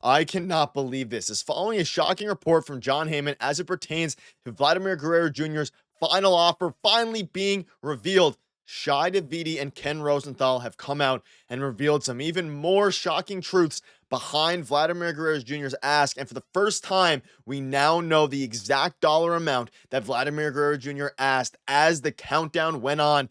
I cannot believe this. Is following a shocking report from John Heyman as it pertains to Vladimir Guerrero Jr.'s final offer finally being revealed. Shai Davidi and Ken Rosenthal have come out and revealed some even more shocking truths behind Vladimir Guerrero Jr.'s ask. And for the first time, we now know the exact dollar amount that Vladimir Guerrero Jr. asked as the countdown went on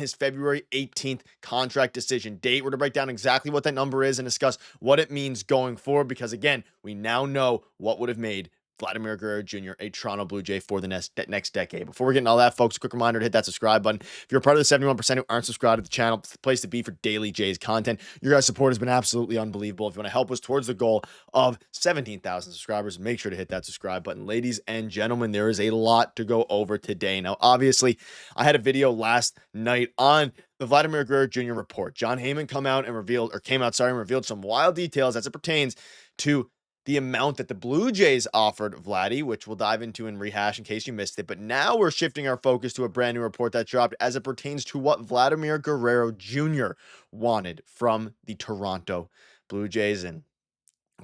his February 18th contract decision date. We're going to break down exactly what that number is and discuss what it means going forward because, again, we now know what would have made Vladimir Guerrero Jr. a Toronto Blue Jay for the next decade. Before we get into all that, folks, a quick reminder to hit that subscribe button. If you're a part of the 71% who aren't subscribed to the channel, it's the place to be for daily Jays content. Your guys' support has been absolutely unbelievable. If you want to help us towards the goal of 17,000 subscribers, make sure to hit that subscribe button. Ladies and gentlemen, there is a lot to go over today. Now, obviously, I had a video last night on the Vladimir Guerrero Jr. report. John Heyman came out and revealed some wild details as it pertains to the amount that the Blue Jays offered Vladdy, which we'll dive into and rehash in case you missed it. But now we're shifting our focus to a brand new report that dropped as it pertains to what Vladimir Guerrero Jr. wanted from the Toronto Blue Jays. And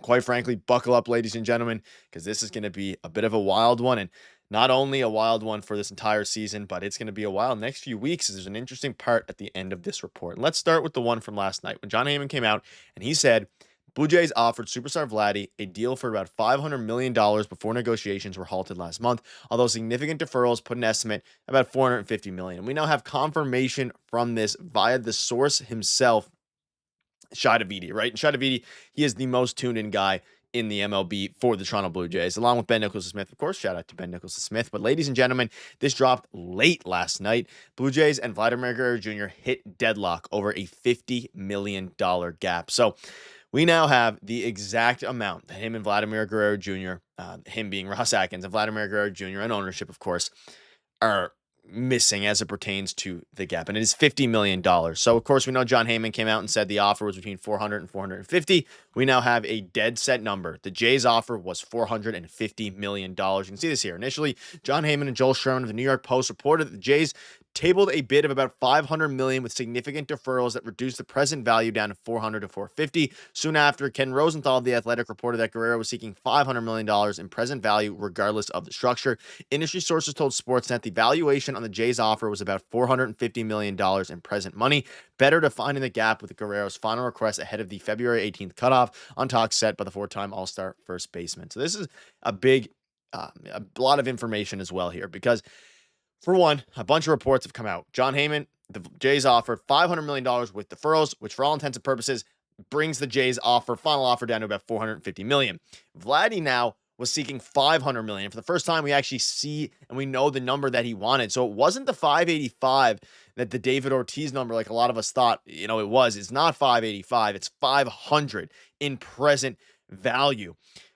quite frankly, buckle up, ladies and gentlemen, because this is going to be a bit of a wild one. And not only a wild one for this entire season, but it's going to be a wild next few weeks. There's an interesting part at the end of this report. And let's start with the one from last night when John Heyman came out and he said, Blue Jays offered superstar Vladdy a deal for about $500 million before negotiations were halted last month, although significant deferrals put an estimate about $450 million. We now have confirmation from this via the source himself, Shai Davidi, right? And Shai Davidi, he is the most tuned-in guy in the MLB for the Toronto Blue Jays, along with Ben Nicholson-Smith. Of course, shout out to Ben Nicholson-Smith. But ladies and gentlemen, this dropped late last night. Blue Jays and Vladimir Guerrero Jr. hit deadlock over a $50 million gap. So we now have the exact amount that him and Vladimir Guerrero Jr., him being Ross Atkins and Vladimir Guerrero Jr. and ownership, of course, are missing as it pertains to the gap. And it is $50 million. So, of course, we know John Heyman came out and said the offer was between 400 and 450. We now have a dead set number. The Jays offer was $450 million. You can see this here. Initially, John Heyman and Joel Sherman of the New York Post reported that the Jays tabled a bid of about $500 million with significant deferrals that reduced the present value down to $400 to $450. Soon after, Ken Rosenthal of The Athletic reported that Guerrero was seeking $500 million in present value regardless of the structure. Industry sources told Sportsnet the valuation on the Jays offer was about $450 million in present money, better defining the gap with Guerrero's final request ahead of the February 18th cutoff on talks set by the four-time All-Star first baseman. So this is a lot of information as well here because, for one, a bunch of reports have come out. John Heyman, the Jays offered $500 million with deferrals, which for all intents and purposes brings the Jays final offer down to about $450 million. Vladdy now was seeking $500 million. For the first time, we actually see and we know the number that he wanted. So it wasn't the 585 that the David Ortiz number, like a lot of us thought, it was. It's not 585. It's 500 in present value.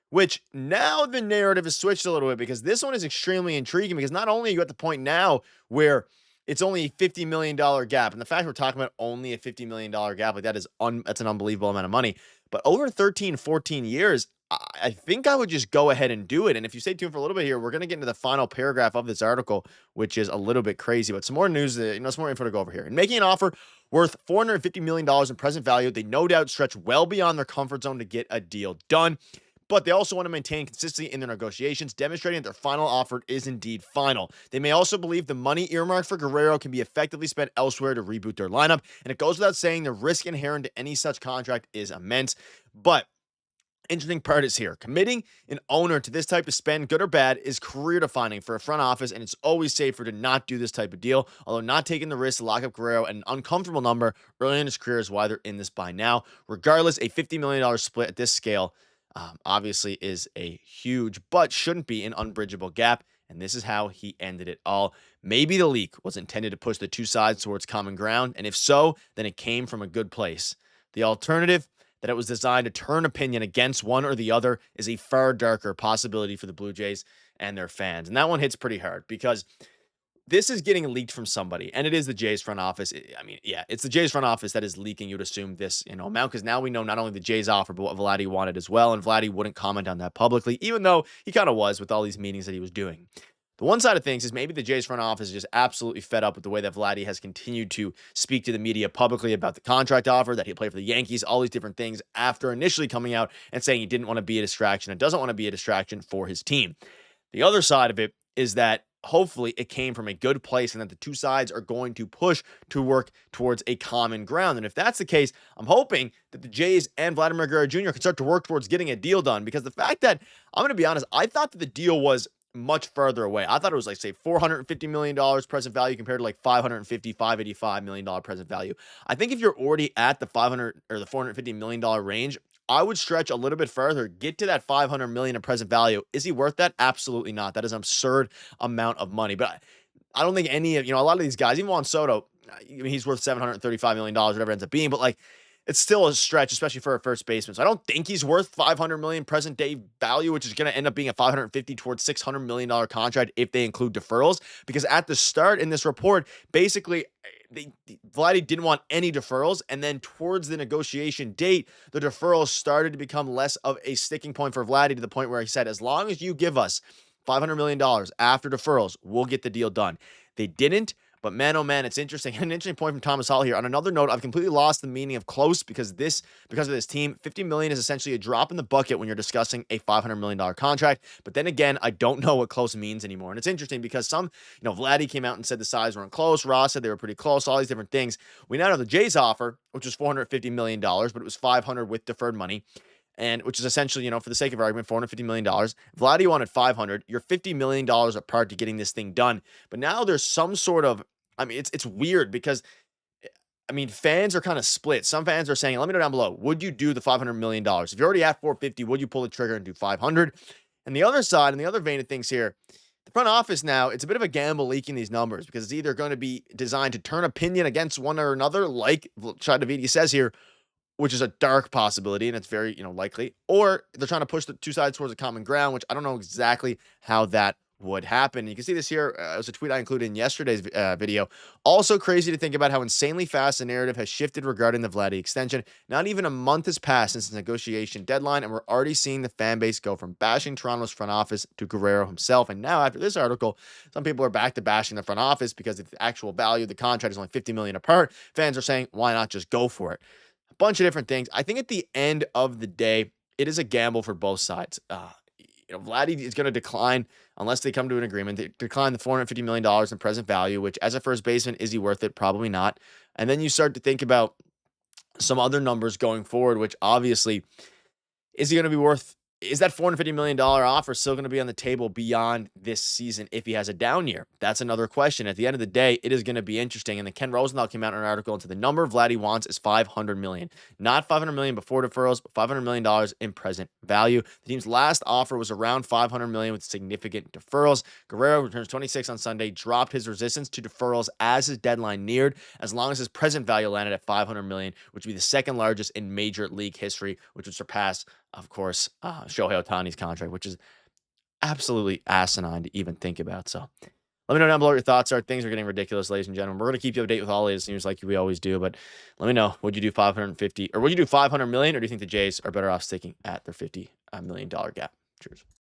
Which now the narrative has switched a little bit because this one is extremely intriguing because not only are you at the point now where it's only a $50 million gap, and the fact we're talking about only a $50 million gap, like that's an unbelievable amount of money. But over 13, 14 years, I think I would just go ahead and do it. And if you stay tuned for a little bit here, we're going to get into the final paragraph of this article, which is a little bit crazy, but some more news, some more info to go over here. In making an offer worth $450 million in present value, they no doubt stretch well beyond their comfort zone to get a deal done. But they also want to maintain consistency in their negotiations, demonstrating that their final offer is indeed final. They may also believe the money earmarked for Guerrero can be effectively spent elsewhere to reboot their lineup, and it goes without saying the risk inherent to any such contract is immense. But interesting part is here. Committing an owner to this type of spend, good or bad, is career defining for a front office, and it's always safer to not do this type of deal, although not taking the risk to lock up Guerrero at an uncomfortable number early in his career is why they're in this by now. Regardless, a $50 million split at this scale obviously is a huge, but shouldn't be an unbridgeable gap. And this is how he ended it all. Maybe the leak was intended to push the two sides towards common ground. And if so, then it came from a good place. The alternative, that it was designed to turn opinion against one or the other, is a far darker possibility for the Blue Jays and their fans. And that one hits pretty hard because this is getting leaked from somebody, and it is the Jays front office. It's the Jays front office that is leaking, you'd assume, this amount, because now we know not only the Jays offer, but what Vladdy wanted as well, and Vladdy wouldn't comment on that publicly, even though he kind of was with all these meetings that he was doing. The one side of things is maybe the Jays front office is just absolutely fed up with the way that Vladdy has continued to speak to the media publicly about the contract offer, that he'll play for the Yankees, all these different things after initially coming out and saying he didn't want to be a distraction and doesn't want to be a distraction for his team. The other side of it is that hopefully it came from a good place and that the two sides are going to push to work towards a common ground. And if that's the case, I'm hoping that the Jays and Vladimir Guerrero Jr. can start to work towards getting a deal done, because the fact that, I'm going to be honest, I thought that the deal was much further away. I thought it was like, say, $450 million present value compared to like $585 million present value. I think if you're already at the 500 or the $450 million range, I would stretch a little bit further, get to that $500 million in present value. Is he worth that? Absolutely not. That is an absurd amount of money. But I don't think any of, a lot of these guys, even Juan Soto, he's worth $735 million, whatever it ends up being, but like, it's still a stretch, especially for a first baseman. So I don't think he's worth $500 million present day value, which is going to end up being a $550 towards $600 million contract if they include deferrals. Because at the start in this report, basically, Vladdy didn't want any deferrals, and then towards the negotiation date, the deferrals started to become less of a sticking point for Vladdy, to the point where he said, as long as you give us $500 million after deferrals, we'll get the deal done. They didn't. But man, oh man, it's interesting. An interesting point from Thomas Hall here. On another note, I've completely lost the meaning of close because of this team. $50 million is essentially a drop in the bucket when you're discussing a $500 million contract. But then again, I don't know what close means anymore. And it's interesting because Vladdy came out and said the sides weren't close. Ross said they were pretty close. All these different things. We now know the Jays offer, which was $450 million, but it was $500 with deferred money. And which is essentially, for the sake of argument, $450 million. Vladdy wanted $500. You're $50 million apart to getting this thing done. But now there's some sort of, it's weird because, fans are kind of split. Some fans are saying, let me know down below, would you do the $500 million? If you're already at 450, would you pull the trigger and do 500? And the other side, and the other vein of things here, the front office now, it's a bit of a gamble leaking these numbers because it's either going to be designed to turn opinion against one or another, like Schneider says here, which is a dark possibility, and it's very, likely, or they're trying to push the two sides towards a common ground, which I don't know exactly how that would happen. You can see this here. It was a tweet I included in yesterday's video. Also crazy to think about how insanely fast the narrative has shifted regarding the Vladdy extension. Not even a month has passed since the negotiation deadline, and we're already seeing the fan base go from bashing Toronto's front office to Guerrero himself. And now after this article, some people are back to bashing the front office because the actual value of the contract is only $50 million apart. Fans are saying, why not just go for it? A bunch of different things. I think at the end of the day, it is a gamble for both sides. Vladdy is going to decline unless they come to an agreement. They decline the $450 million in present value, which as a first baseman, is he worth it? Probably not. And then you start to think about some other numbers going forward, which obviously, is he going to be worth, is that $450 million offer still going to be on the table beyond this season if he has a down year? That's another question. At the end of the day, it is going to be interesting. And then Ken Rosenthal came out in an article into the number Vladdy wants is $500 million. Not $500 million before deferrals, but $500 million in present value. The team's last offer was around $500 million with significant deferrals. Guerrero returns 26 on Sunday, dropped his resistance to deferrals as his deadline neared, as long as his present value landed at $500 million, which would be the second largest in Major League history, which would surpass, of course, Shohei Ohtani's contract, which is absolutely asinine to even think about. So let me know down below what your thoughts are. Things are getting ridiculous, ladies and gentlemen. We're going to keep you up to date with all latest news like we always do, but let me know, would you do 550 or would you do $500 million, or do you think the Jays are better off sticking at their $50 million gap? Cheers.